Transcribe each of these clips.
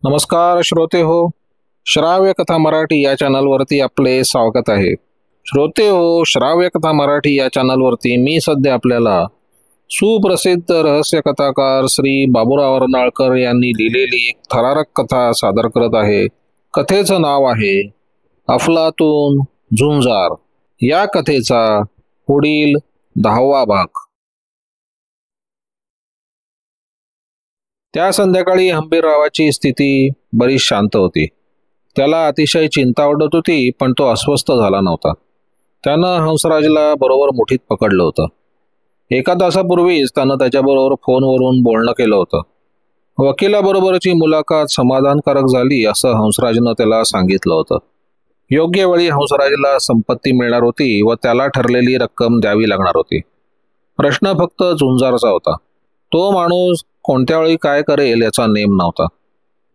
नमस्कार श्रोते हो. श्राव्य कथा मराठी या चॅनलवरती आपले स्वागत आहे. श्रोते हो, श्राव्य कथा मराठी या चॅनलवरती मी सध्या आपल्याला सुप्रसिद्ध रहस्य कथाकार श्री बाबूराव अर्नाळकर यांनी लिहिलेली एक थरारक कथा सादर करत आहे. कथेचं नाव आहे अफलातून झुंजार. या कथेचा पुढील 10वा भाग. त्या संध्याकाळी हंबीररावाची स्थिती बरीच शांत होती. त्याला अतिशय चिंता वाटत होती, पण तो अस्वस्थ झाला नव्हता. त्यानं हंसराजला बरोबर मुठीत पकडलं होतं. एका तासापूर्वीच त्यानं त्याच्याबरोबर फोनवरून बोलणं केलं होतं. वकिलाबरोबरची मुलाखत समाधानकारक झाली असं हंसराजनं त्याला सांगितलं होतं. योग्य वेळी हंसराजला संपत्ती मिळणार होती व त्याला ठरलेली रक्कम द्यावी लागणार होती. प्रश्न फक्त झुंजारचा होता. तो माणूस कोणत्या वेळी काय करेल याचा नेम नव्हता.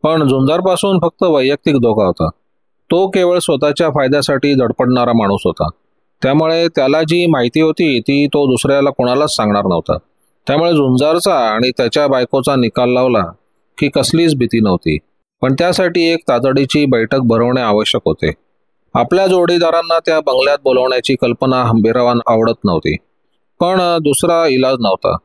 पण झुंजारपासून फक्त वैयक्तिक धोका होता. तो केवळ स्वतःच्या फायद्यासाठी धडपडणारा माणूस होता. त्यामुळे त्याला जी माहिती होती ती तो दुसऱ्याला कोणालाच सांगणार नव्हता. त्यामुळे झुंजारचा आणि त्याच्या बायकोचा निकाल लावला की कसलीच भीती नव्हती. पण त्यासाठी एक तातडीची बैठक भरवणे आवश्यक होते. आपल्या जोडीदारांना त्या बंगल्यात बोलवण्याची कल्पना हंबीररावांना आवडत नव्हती. पण दुसरा इलाज नव्हता.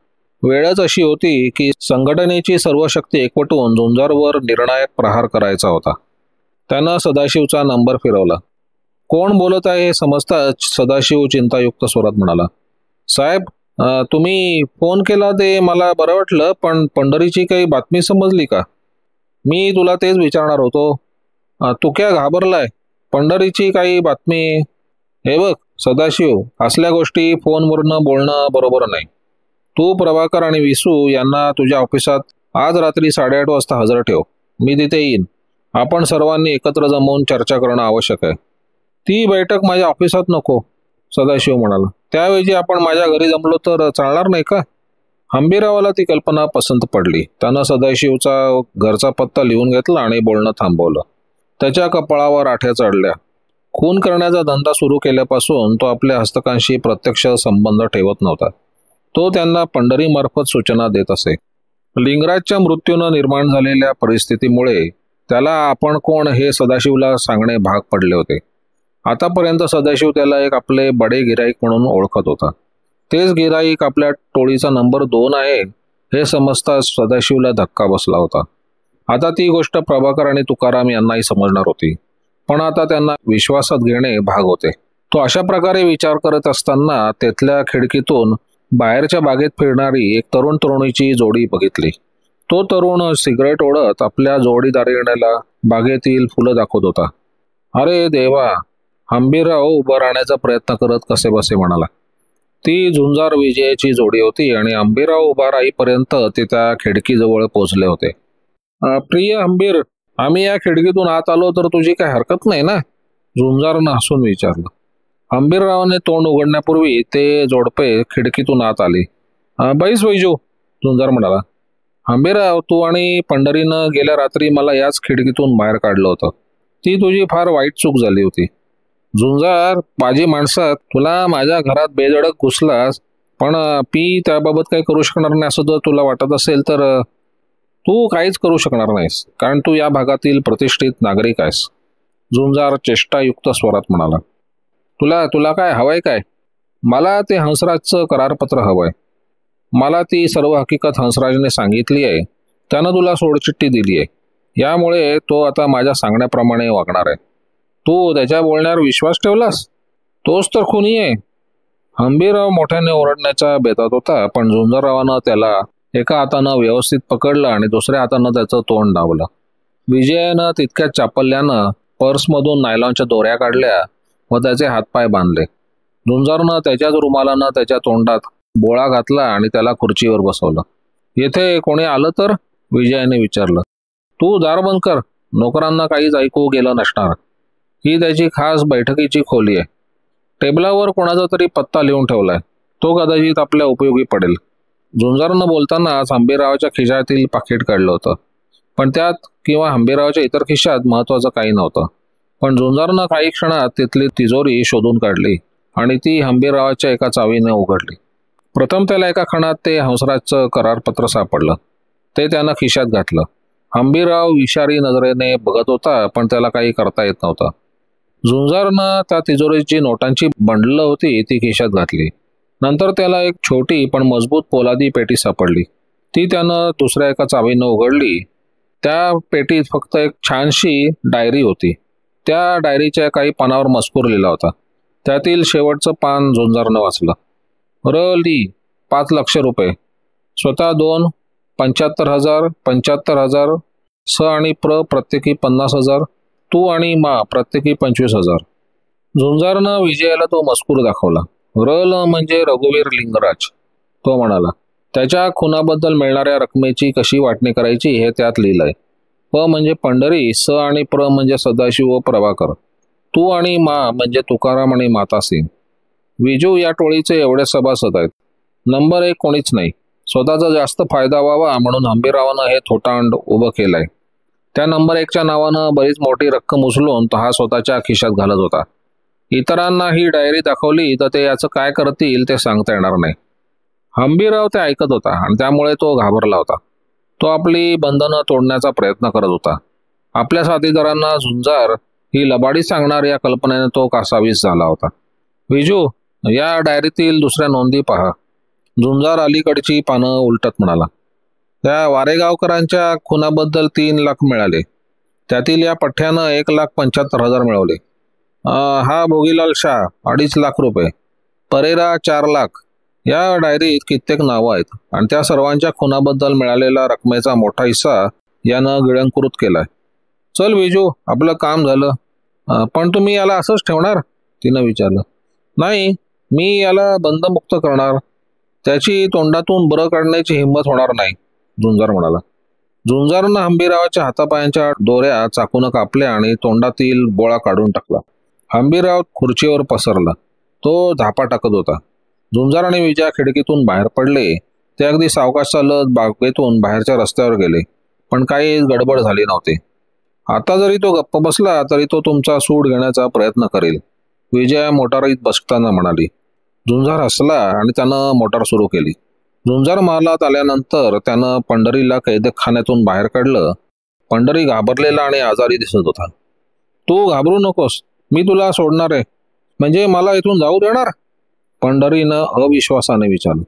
वेळच अशी होती की संघटनेची सर्व शक्ती एकवटून झुंजारवर निर्णायक प्रहार करायचा होता. त्यानं सदाशिवचा नंबर फिरवला. कोण बोलत आहे हे समजताच सदाशिव चिंतायुक्त स्वरात म्हणाला, साहेब, तुम्ही फोन केला ते मला बरं वाटलं, पण पंढरीची काही बातमी समजली का? मी तुला तेच विचारणार होतो. तू क्या घाबरलाय? पंढरीची काही बातमी? हे बघ सदाशिव, असल्या गोष्टी फोनवरनं बोलणं बरोबर नाही. तू प्रभाकर आणि विसू यांना तुझ्या ऑफिसात आज रात्री 8:30 वाजता हजर ठेव. मी तिथे येईन. आपण सर्वांनी एकत्र जमवून चर्चा करणं आवश्यक आहे. ती बैठक माझ्या ऑफिसात नको, सदाशिव म्हणाला. त्याऐवजी आपण माझ्या घरी जमलो तर चालणार नाही का? हंबीररावाला ती कल्पना पसंत पडली. त्यानं सदाशिवचा घरचा पत्ता लिहून घेतला आणि बोलणं थांबवलं. त्याच्या कपाळावर आठ्या चढल्या. खून करण्याचा धंदा सुरू केल्यापासून तो आपल्या हस्तकांशी प्रत्यक्ष संबंध ठेवत नव्हता. तो त्यांना पंढरीमार्फत सूचना देत असे. लिंगराजच्या मृत्यूनं निर्माण झालेल्या परिस्थितीमुळे त्याला आपण कोण हे सदाशिवला सांगणे भाग पडले होते. आतापर्यंत सदाशिव त्याला एक आपले बडे गिराईक म्हणून ओळखत होता. तेच गिराईक आपल्या टोळीचा नंबर 2 आहे हे समजताच सदाशिवला धक्का बसला होता. आता ती गोष्ट प्रभाकर आणि तुकाराम यांनाही समजणार होती. पण आता त्यांना विश्वासात घेणे भाग होते. तो अशा प्रकारे विचार करत असताना तेथल्या खिडकीतून बाहेरच्या बागेत फिरणारी एक तरुण तरुणीची जोडी बघितली. तो तरुण सिगरेट ओढत आपल्या जोडीदाराला बागेतील फुलं दाखवत होता. अरे देवा, हंबीरराव उभं राहण्याचा प्रयत्न करत कसेबसे म्हणाला. ती झुंजार विजयाची जोडी होती आणि हंबीरराव उभा राहीपर्यंत ते त्या खिडकीजवळ पोहोचले होते. प्रिय हंबीर, आम्ही या खिडकीतून आत आलो तर तुझी काय हरकत नाही ना? झुंजारनं हसून विचारलं. हंबीररावाने तोंड उघडण्यापूर्वी ते जोडपे खिडकीतून आत आले. बैस वैजू, झुंजार म्हणाला. हंबीरराव, तू आणि पंढरीनं गेल्या रात्री मला याच खिडकीतून बाहेर काढलं होतं. ती तुझी फार वाईट चूक झाली होती. झुंजार, बाजी माणसात तुला माझ्या घरात बेधडक घुसलास, पण मी त्याबाबत काही करू शकणार नाही असं जर तुला वाटत असेल तर तू काहीच करू शकणार नाहीस, कारण तू या भागातील प्रतिष्ठित नागरिक आहेस, झुंजार चेष्टायुक्त स्वरात म्हणाला. तुला काय हवंय काय? मला ते हंसराजचं करारपत्र हवंय. मला ती सर्व हकीकत हंसराजने सांगितली आहे. त्यानं तुला सोडचिठ्ठी दिली आहे. यामुळे तो आता माझ्या सांगण्याप्रमाणे वागणार आहे. तू त्याच्या बोलण्यावर विश्वास ठेवलास? तोच तर खुनी आहे. हंबीरराव मोठ्याने ओरडण्याच्या बेतात होता, पण झुंजाररावानं त्याला एका हातानं व्यवस्थित पकडलं आणि दुसऱ्या हातानं त्याचं तोंड दाबलं. विजयानं तितक्याच चापल्यानं पर्समधून नायलॉनच्या दोऱ्या काढल्या व त्याचे हातपाय बांधले. झुंजारनं त्याच्याच रुमालानं त्याच्या तोंडात बोळा घातला आणि त्याला खुर्चीवर बसवलं. येथे कोणी आलं तर? विजयाने विचारलं. तू दार बंद कर. नोकरांना काहीच ऐकू गेलं नसणार. ही त्याची खास बैठकीची खोली आहे. टेबलावर कोणाचा तरी पत्ता लिहून ठेवलाय. तो कदाचित आपल्या उपयोगी पडेल. झुंजारनं बोलतानाच हंबीररावाच्या खिशातील पाकिट काढलं होतं, पण त्यात किंवा हंबीररावाच्या इतर खिशात महत्वाचं काही नव्हतं. पण झुंजारनं काही क्षणात तिथली तिजोरी शोधून काढली आणि ती हंबीररावाच्या एका चावीने उघडली. प्रथम त्याला एका क्षणात ते हंसराजचं करारपत्र सापडलं. ते त्यानं खिशात घातलं. हंबीरराव विषारी नजरेने बघत होता, पण त्याला काही करता येत नव्हतं. झुंजारनं त्या तिजोरीची नोटांची बंडलं होती ती खिशात घातली. नंतर त्याला एक छोटी पण मजबूत पोलादी पेटी सापडली. ती त्यानं दुसऱ्या एका चावीनं उघडली. त्या पेटीत फक्त एक छानशी डायरी होती. त्या डायरीच्या काही पानावर मजकूर लिहिला होता. त्यातील शेवटचं पान झुंजारनं वाचलं. ली 5,00,000 रुपये, स्वतः 2, 75,000, 75,000, स आणि प्र प्रत्येकी 50,000, तू आणि मा प्रत्येकी 25,000. झुंजारनं विजयाला तो मजकूर दाखवला. ल म्हणजे रघुवीर लिंगराज. तो म्हणाला, त्याच्या खुनाबद्दल मिळणाऱ्या रकमेची कशी वाटणी करायची हे त्यात लिहिलंय. प म्हणजे पंढरी, स आणि प्र म्हणजे सदाशिव व प्रभाकर, तू आणि मा म्हणजे तुकाराम आणि मातासिंग. विजू या टोळीचे एवढे सभासद आहेत. नंबर 1 कोणीच नाही. स्वतःचा जास्त फायदा व्हावा म्हणून हंबीररावानं हे थोटांड उभं केलंय. त्या नंबर 1च्या नावानं बरीच मोठी रक्कम उचलून तो हा स्वतःच्या खिशात घालत होता. इतरांना ही डायरी दाखवली तर ते याचं काय करतील ते सांगता येणार नाही. हंबीरराव ते ऐकत होता आणि त्यामुळे तो घाबरला होता. तो आपली बंधनं तोडण्याचा प्रयत्न करत होता. आपल्या साथीदारांना झुंजार ही लबाडी सांगणार या कल्पनेने तो कासावीस झाला होता. विजू, या डायरीतील दुसऱ्या नोंदी पहा. झुंजार अलीकडची पानं उलटत म्हणाला. त्या वारेगावकरांच्या खुनाबद्दल 3 लाख मिळाले. त्यातील या पठ्ठ्यानं 1,75,000 मिळवले. हा भोगीलाल शाह 2.5 लाख रुपये. परेरा 4 लाख. या डायरीत कित्येक नावं आहेत आणि त्या सर्वांच्या खुनाबद्दल मिळालेला रकमेचा मोठा हिस्सा यानं गिळंकृत केलाय. चल विजू, आपलं काम झालं. पण तुम्ही याला असंच ठेवणार? तिनं विचारलं. नाही, मी याला बंदमुक्त करणार. त्याची तोंडातून बरं काढण्याची हिंमत होणार नाही, झुंजार म्हणाला. झुंजारनं हंबीररावाच्या हातापायांच्या दोऱ्या चाकून कापल्या आणि तोंडातील बोळा काढून टाकला. हंबीरराव खुर्चीवर पसरला. तो धापा टाकत होता. झुंजार आणि विजया खिडकीतून बाहेर पडले. ते अगदी सावकाश चालत बागेतून बाहेरच्या रस्त्यावर गेले, पण काही गडबड झाली नव्हती. आता जरी तो गप्प बसला तरी तो तुमचा सूड घेण्याचा प्रयत्न करेल, विजया मोटारीत बसताना म्हणाली. झुंजार हसला आणि त्यानं मोटार सुरू केली. झुंजार महालात आल्यानंतर त्यानं पंढरीला कैदखान्यातून बाहेर काढलं. पंढरी घाबरलेला आणि आजारी दिसत होता. तू घाबरू नकोस, मी तुला सोडणार आहे. म्हणजे मला इथून जाऊ देणार? पंढरीनं अविश्वासाने विचारलं.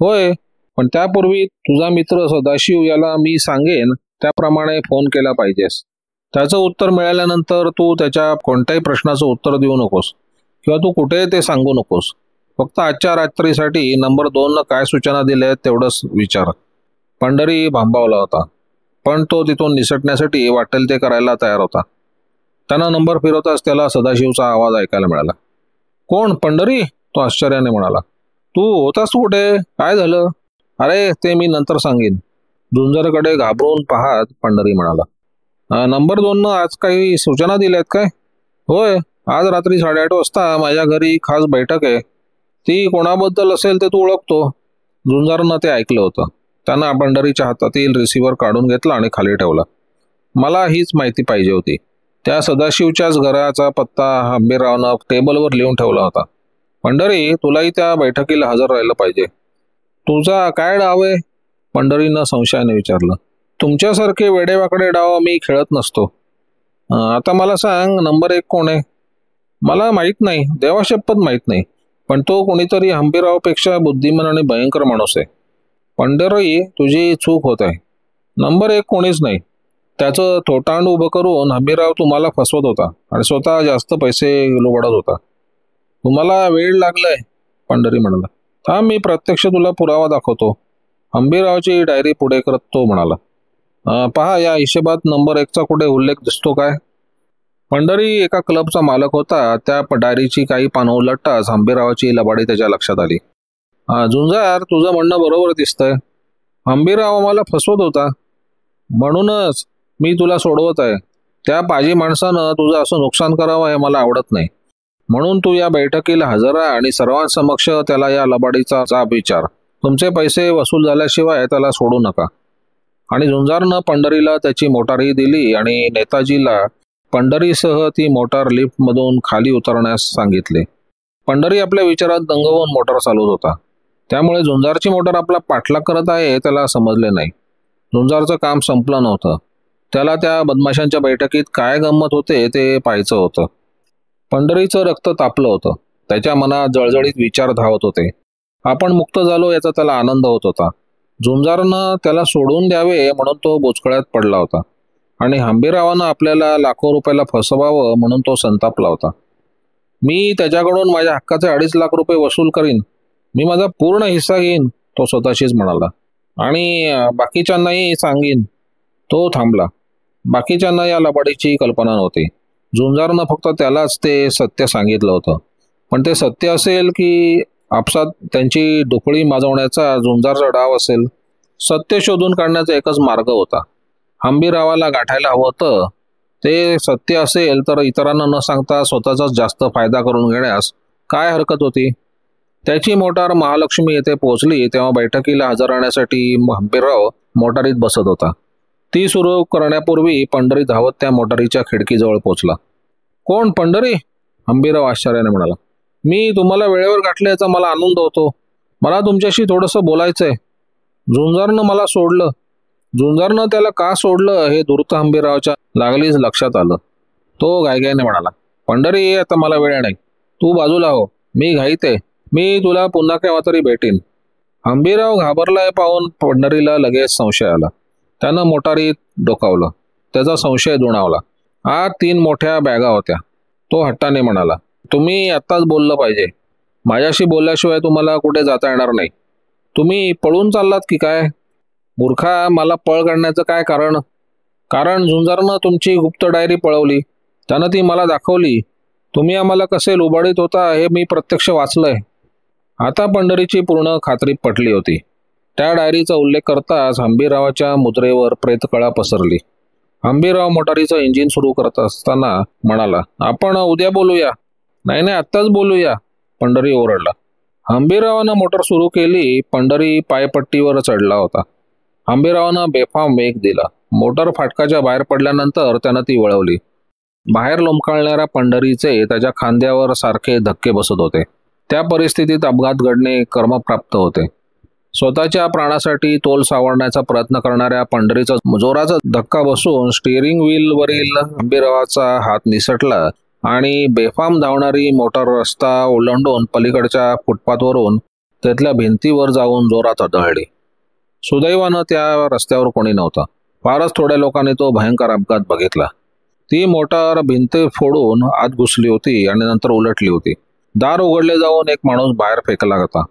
होय, पण त्यापूर्वी तुझा मित्र सदाशिव याला मी सांगेन त्याप्रमाणे फोन केला पाहिजेस. त्याचं उत्तर मिळाल्यानंतर तू त्याच्या कोणत्याही प्रश्नाचं उत्तर देऊ नकोस किंवा तू कुठे ते सांगू नकोस. फक्त आजच्या रात्रीसाठी नंबर 2नं काय सूचना दिल्या तेवढंच विचार. पंढरी भांबावला होता, पण तो तिथून निसटण्यासाठी वाटेल ते करायला तयार होता. त्यानं नंबर फिरवताच त्याला सदाशिवचा आवाज ऐकायला मिळाला. कोण, पंढरी? तो आश्चर्याने म्हणाला. तू होतास कुठे? काय झालं? अरे, ते मी नंतर सांगेन, झुंजारकडे घाबरून पाहत पंढरी म्हणाला. नंबर 2नं आज काही सूचना दिल्यात काय? होय, आज रात्री 8:30 वाजता माझ्या घरी खास बैठक आहे. ती कोणाबद्दल असेल ते तू ओळखतो. झुंजारनं ते ऐकलं होतं. त्यानं पंढरीच्या हातातील रिसिव्हर काढून घेतला आणि खाली ठेवला. मला हीच माहिती पाहिजे होती. त्या सदाशिवच्याच घराचा पत्ता हंबीररावनं टेबलवर लिहून ठेवला होता. पंढरी, तुलाही त्या बैठकीला हजर राहिलं पाहिजे. तुझा काय डाव आहे? पंढरीनं संशयाने विचारलं. तुमच्यासारखे वेडेवाकडे डाव मी खेळत नसतो. आता मला सांग, नंबर 1 कोण आहे? मला माहीत नाही, देवाशपथ माहीत नाही, पण तो कोणीतरी हंबीररावपेक्षा बुद्धिमान आणि भयंकर माणूस आहे. पंढरी, तुझी चूक होत आहे. नंबर 1 कोणीच नाही. त्याचं थोटांड उभं करून हंबीरराव तुम्हाला फसवत होता आणि स्वतः जास्त पैसे लुबाडत होता. तुम्हाला वेळ लागलाय, पंढरी म्हणाला. थांब, मी प्रत्यक्ष तुला पुरावा दाखवतो. हंबीररावची डायरी पुढे करत तो म्हणाला. पहा, या हिशेबात नंबर 1चा कुठे उल्लेख दिसतो काय? पंढरी एका क्लबचा मालक होता. त्या डायरीची काही पानं उलटताच हंबीररावाची लबाडी त्याच्या लक्षात आली. झुंजार, तुझं म्हणणं बरोबर दिसतंय. हंबीरराव आम्हाला फसवत होता, म्हणूनच मी तुला सोडवत आहे. त्या पाजी माणसानं तुझं असं नुकसान करावं हे मला आवडत नाही. म्हणून तू या बैठकीला हजर राहा आणि सर्वांसमक्ष त्याला या लबाडीचा जाब विचार. तुमचे पैसे वसूल झाल्याशिवाय त्याला सोडू नका. आणि झुंजारनं पंढरीला त्याची मोटारही दिली आणि नेताजीला पंढरीसह ती मोटार लिफ्टमधून खाली उतरण्यास सांगितले. पंढरी आपल्या विचारात दंग होऊन मोटार चालवत होता. त्यामुळे झुंजारची मोटार आपला पाठलाग करत आहे त्याला समजले नाही. झुंजारचं काम संपलं नव्हतं. त्याला त्या बदमाशांच्या बैठकीत काय गंमत होते ते पाहायचं होतं. पंढरीचं रक्त तापलं होतं. त्याच्या मनात जळजळीत विचार धावत होते. आपण मुक्त झालो याचा त्याला आनंद होत होता. झुंजारनं त्याला सोडून द्यावे म्हणून तो बोचकळ्यात पडला होता आणि हंबीररावानं आपल्याला लाखो रुपयाला फसवावं म्हणून तो संतापला होता. मी त्याच्याकडून माझ्या हक्काचे 2.5 लाख रुपये वसूल करीन, मी माझा पूर्ण हिस्सा घेईन, तो स्वतःशीच म्हणाला. आणि बाकीच्यांनाही सांगीन. तो थांबला. बाकीच्यांना या लबाडीची कल्पना नव्हती. झुंजारनं फक्त त्यालाच ते सत्य सांगितलं होतं. पण ते सत्य असेल की आपसात त्यांची डोकळी माजवण्याचा झुंजारचा डाव असेल, सत्य शोधून काढण्याचा एकच मार्ग होता. हंबीररावाला गाठायला हवं होतं. ते सत्य असेल तर इतरांना न सांगता स्वतःचाच जास्त फायदा करून घेण्यास काय हरकत होती. त्याची मोटार महालक्ष्मी येथे पोहोचली तेव्हा बैठकीला हजर राहण्यासाठी हंबीरराव मोटारीत बसत होता. ती सुरू करण्यापूर्वी पंढरी धावत त्या मोटारीच्या खिडकीजवळ पोहोचला. कोण, पंढरी? हंबीरराव आश्चर्याने म्हणाला. मी तुम्हाला वेळेवर गाठले याचा मला आनंद होतो. मला तुमच्याशी थोडंसं बोलायचंय. झुंजारनं मला सोडलं. झुंजारनं त्याला का सोडलं हे धूर्त हंबीररावच्या लागलीच लक्षात आलं. तो गायगायने म्हणाला, पंढरी, आता मला वेळ नाही. तू बाजूला हो, मी घाईत आहे. मी तुला पुन्हा केव्हा तरी भेटीन. हंबीरराव घाबरलाय पाहून पंढरीला लगेच संशय आला. त्यानं मोटारीत डोकावलं. त्याचा संशय दुणावला. आत 3 मोठ्या बॅगा होत्या. तो हट्टाने म्हणाला, तुम्ही आत्ताच बोललं पाहिजे. माझ्याशी बोलल्याशिवाय तुम्हाला कुठे जाता येणार नाही. तुम्ही पळून चाललात की काय? मूर्खा, मला पळ काढण्याचं काय कारण? कारण झुंजारनं तुमची गुप्त डायरी पळवली. त्यानं ती मला दाखवली. तुम्ही आम्हाला कसे लुबाडीत होता हे मी प्रत्यक्ष वाचलंय. आता पंढरीची पूर्ण खात्री पटली होती. त्या डायरीचा उल्लेख करताच हंबीररावाच्या मुद्रेवर प्रेतकळा पसरली. हंबीरराव मोटारीचं इंजिन सुरू करत असताना म्हणाला, आपण उद्या बोलूया. नाही नाही, आत्ताच बोलूया, पंढरी ओरडला. हंबीररावानं मोटर सुरू केली. पंढरी पायपट्टीवर चढला होता. हंबीररावानं बेफाम वेग दिला. मोटर फाटकाच्या बाहेर पडल्यानंतर त्यानं ती वळवली. बाहेर लोंबकळणाऱ्या पंढरीचे त्याच्या खांद्यावर सारखे धक्के बसत होते. त्या परिस्थितीत अपघात घडणे कर्मप्राप्त होते. स्वतःच्या प्राणासाठी तोल सावरण्याचा प्रयत्न करणाऱ्या पंढरीचा जोराचा धक्का बसून स्टीअरिंग व्हीलवरील हंबीररावाचा हात निसटला आणि बेफाम धावणारी मोटार रस्ता ओलांडून पलीकडच्या फुटपाथवरून त्यातल्या भिंतीवर जाऊन जोरात आदळली. सुदैवानं त्या रस्त्यावर कोणी नव्हतं. फारच थोड्या लोकांनी तो भयंकर अपघात बघितला. ती मोटार भिंत फोडून आत घुसली होती आणि नंतर उलटली होती. दार उघडले जाऊन एक माणूस बाहेर फेकला होता.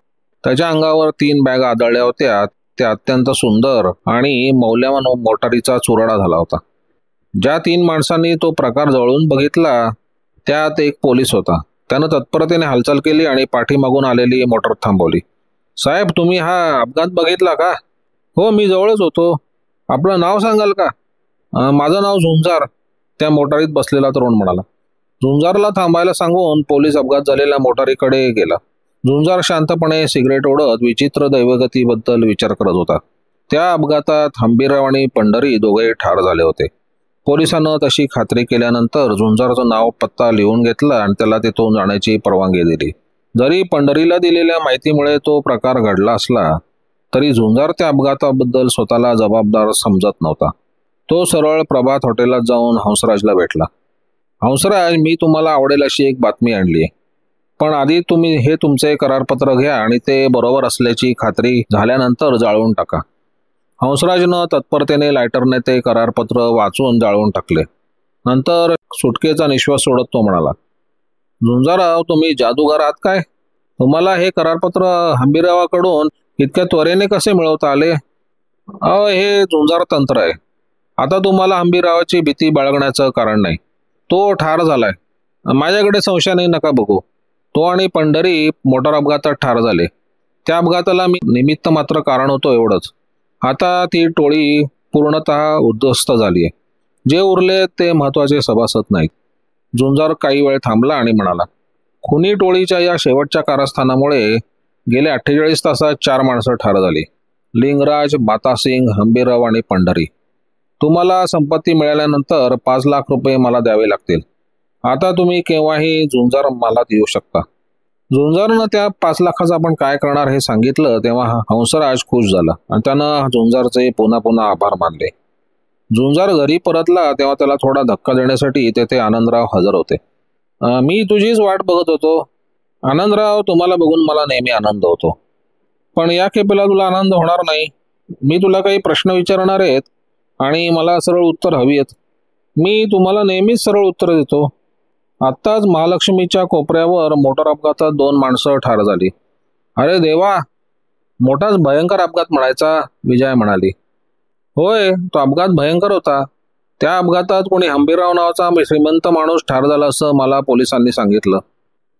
त्याच्या अंगावर 3 बॅगा आदळल्या होत्या. त्या अत्यंत सुंदर आणि मौल्यवान मोटारीचा चुराडा झाला होता. ज्या 3 माणसांनी तो प्रकार जवळून बघितला त्यात एक पोलीस होता. त्यानं तत्परतेने हालचाल केली आणि पाठीमागून आलेली मोटार थांबवली. साहेब, तुम्ही हा अपघात बघितला का? हो, मी जवळच होतो. आपलं नाव सांगाल का? माझं नाव झुंजार, त्या मोटारीत बसलेला तरुण म्हणाला. झुंजारला थांबायला सांगून पोलीस अपघात झालेल्या मोटारीकडे गेला. झुंजार शांतपणे सिगरेट ओढत विचित्र दैवगतीबद्दल विचार करत होता. त्या अपघातात हंबीरराव आणि पंढरी दोघे ठार झाले होते. पोलिसांना तशी खात्री केल्यानंतर झुंजारचं नाव पत्ता लिहून घेतला आणि त्याला तिथून जाण्याची परवानगी दिली. जरी पंढरीला दिलेल्या माहितीमुळे तो प्रकार घडला असला तरी झुंजार त्या अपघाताबद्दल स्वतःला जबाबदार समजत नव्हता. तो सरळ प्रभात हॉटेलात जाऊन हंसराजला भेटला. हंसराज, मी तुम्हाला आवडेल अशी एक बातमी आणली आहे. पण आधी तुम्ही हे तुमचे करारपत्र घ्या आणि ते बरोबर असल्याची खात्री झाल्यानंतर जाळून टाका. हंसराजनं तत्परतेने लायटरने ते करारपत्र वाचून जाळून टाकले. नंतर सुटकेचा निश्वास सोडत तो म्हणाला, झुंजाराव, तुम्ही जादूगार आहात काय? तुम्हाला हे करारपत्र हंबीररावाकडून इतक्या त्वरेने कसे मिळवता आले? हे झुंजार तंत्र आहे. आता तुम्हाला हंबीररावाची भीती बाळगण्याचं कारण नाही. तो ठार झालाय. माझ्याकडे संशयाने नका बघू. तो आणि पंढरी मोटार अपघातात ठार झाले. त्या अपघाताला मी निमित्त मात्र कारण होतो, एवढंच. आता ती टोळी पूर्णतः उद्ध्वस्त झाली आहे. जे उरले ते महत्वाचे सभासद नाहीत. झुंजार काही वेळ थांबला आणि म्हणाला, खुनी टोळीच्या या शेवटच्या कारस्थानामुळे गेल्या 48 तासात 4 माणसं ठार झाली. लिंगराज, मातासिंग, हंबीरराव आणि पंढरी. तुम्हाला संपत्ती मिळाल्यानंतर 5 लाख रुपये मला द्यावे लागतील. आता तुम्ही केव्हाही झुंजार मला देऊ शकता. झुंजारनं त्या 5 लाखाचं आपण काय करणार हे सांगितलं तेव्हा हंसराज खुश झाला आणि त्यानं झुंजारचे पुन्हा पुन्हा आभार मानले. झुंजार घरी परतला तेव्हा त्याला थोडा धक्का देण्यासाठी तेथे आनंदराव हजर होते. मी तुझीच वाट बघत होतो. आनंदराव, तुम्हाला बघून मला नेहमी आनंद होतो, पण या खेपेला तुला आनंद होणार नाही. मी तुला काही प्रश्न विचारणार आहेत आणि मला सरळ उत्तर हवी आहेत. मी तुम्हाला नेहमीच सरळ उत्तर देतो. आत्ताच महालक्ष्मीच्या कोपऱ्यावर मोटार अपघातात 2 माणसं ठार झाली. अरे देवा, मोठाच भयंकर अपघात म्हणायचा, विजया म्हणाली. होय, तो अपघात भयंकर होता. त्या अपघातात कोणी हंबीरराव नावाचा श्रीमंत माणूस ठार झाला असं मला पोलिसांनी सांगितलं.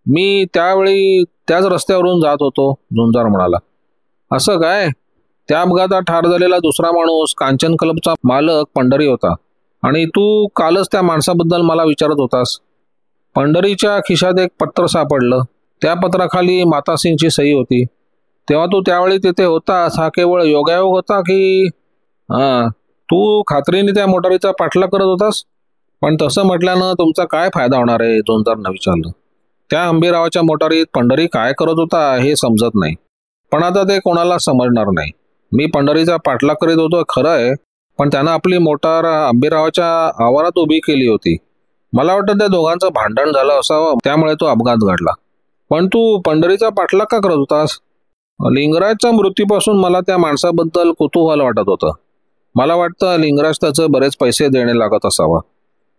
मी त्यावेळी त्याच रस्त्यावरून जात होतो, झुंजार म्हणाला. असं काय? त्या अपघातात ठार झालेला दुसरा माणूस कांचन क्लबचा मालक पंढरी होता आणि तू कालच त्या माणसाबद्दल मला विचारत होतास. पंढरीच्या खिशात एक पत्र सापडलं. त्या पत्राखाली मातासिंगची सही होती. तेव्हा तू त्यावेळी तिथे होतास हा केवळ योगायोग होता की तू खात्रीने त्या मोटारीचा पाठलाग करत होतास? पण तसं म्हटल्यानं तुमचा काय फायदा होणार आहे, झुंजारनं विचारलं. त्या हंबीररावाच्या मोटारीत पंढरी काय करत होता हे समजत नाही, पण आता ते कोणाला समजणार नाही. मी पंढरीचा पाठलाग करीत होतो खरं आहे, पण त्यानं आपली मोटार हंबीररावाच्या आवारात उभी केली होती. मला वाटतं त्या दोघांचं भांडण झालं असावं, त्यामुळे तो अपघात घडला. पण तू पंढरीचा पाठलाग का करत होतास? लिंगराजच्या मृत्यूपासून मला त्या माणसाबद्दल कुतूहल वाटत होतं. मला वाटतं लिंगराज त्याचे बरेच पैसे देणे लागत असावा.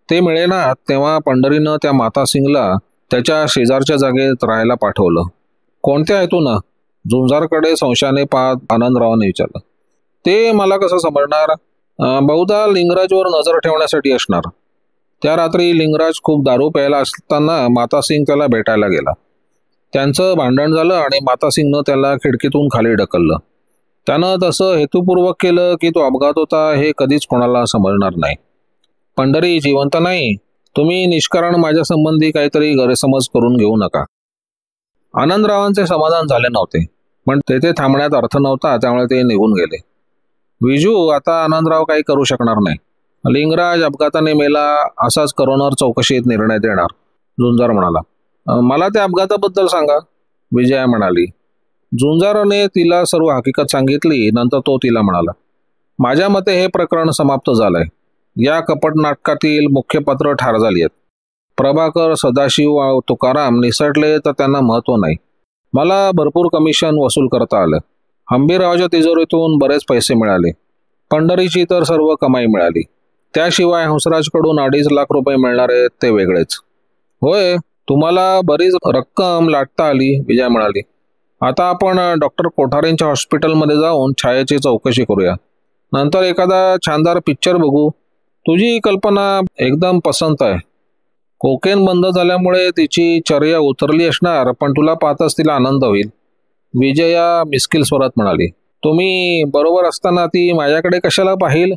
ते मिळेना तेव्हा पंढरीनं त्या मातासिंगला त्याच्या शेजारच्या जागेत राहायला पाठवलं. कोणत्या हेतूनं? झुंजारकडे संशयाने पाहत आनंदरावाने विचारलं. ते मला कसं समजणार? बहुधा लिंगराजवर नजर ठेवण्यासाठी असणार. त्या रात्री लिंगराज खूप दारू प्यायला असताना मातासिंग त्याला भेटायला गेला. त्यांचं भांडण झालं आणि मातासिंगनं त्याला खिडकीतून खाली ढकललं. त्यानं तसं हेतुपूर्वक केलं की तो अपघात होता हे कधीच कोणाला समजणार नाही. पंढरी जिवंत नाही. तुम्ही निष्कारण माझ्या संबंधी काहीतरी गैरसमज करून घेऊ नका. आनंदरावांचे समाधान झाले नव्हते, पण तेथे थांबण्यात अर्थ नव्हता, त्यामुळे ते निघून गेले. विजू, आता आनंदराव काही करू शकणार नाही. लिंगराज अपघाताने मेला असाच करोनर चौकशीत निर्णय देणार, झुंजार म्हणाला. मला त्या अपघाताबद्दल सांगा, विजया म्हणाली. झुंजाराने तिला सर्व हकीकत सांगितली. नंतर तो तिला म्हणाला. माझ्या मते हे प्रकरण समाप्त झालंय. या कपट नाटकातील मुख्य पात्र ठार झाली आहेत. प्रभाकर, सदाशिव, तुकाराम निसटले तर त्यांना महत्व नाही. मला भरपूर कमिशन वसूल करता आलं. हंबीररावाच्या तिजोरीतून बरेच पैसे मिळाले. पंढरीची तर सर्व कमाई मिळाली. त्याशिवाय हंसराजकडून 2.5 लाख रुपये मिळणार आहेत, ते वेगळेच. होय, तुम्हाला बरीच रक्कम लाटता आली, विजया म्हणाली. आता आपण डॉक्टर कोठारेंच्या हॉस्पिटलमध्ये जाऊन छायेची चौकशी करूया. नंतर एखादा छानदार पिक्चर बघू. तुझी कल्पना एकदम पसंत आहे. कोकेन बंद झाल्यामुळे तिची चर्या उतरली असणार, पण तुला पाहताच तिला आनंद होईल, विजया मिस्किल स्वरात म्हणाली. तुम्ही बरोबर असताना ती माझ्याकडे कशाला पाहिल?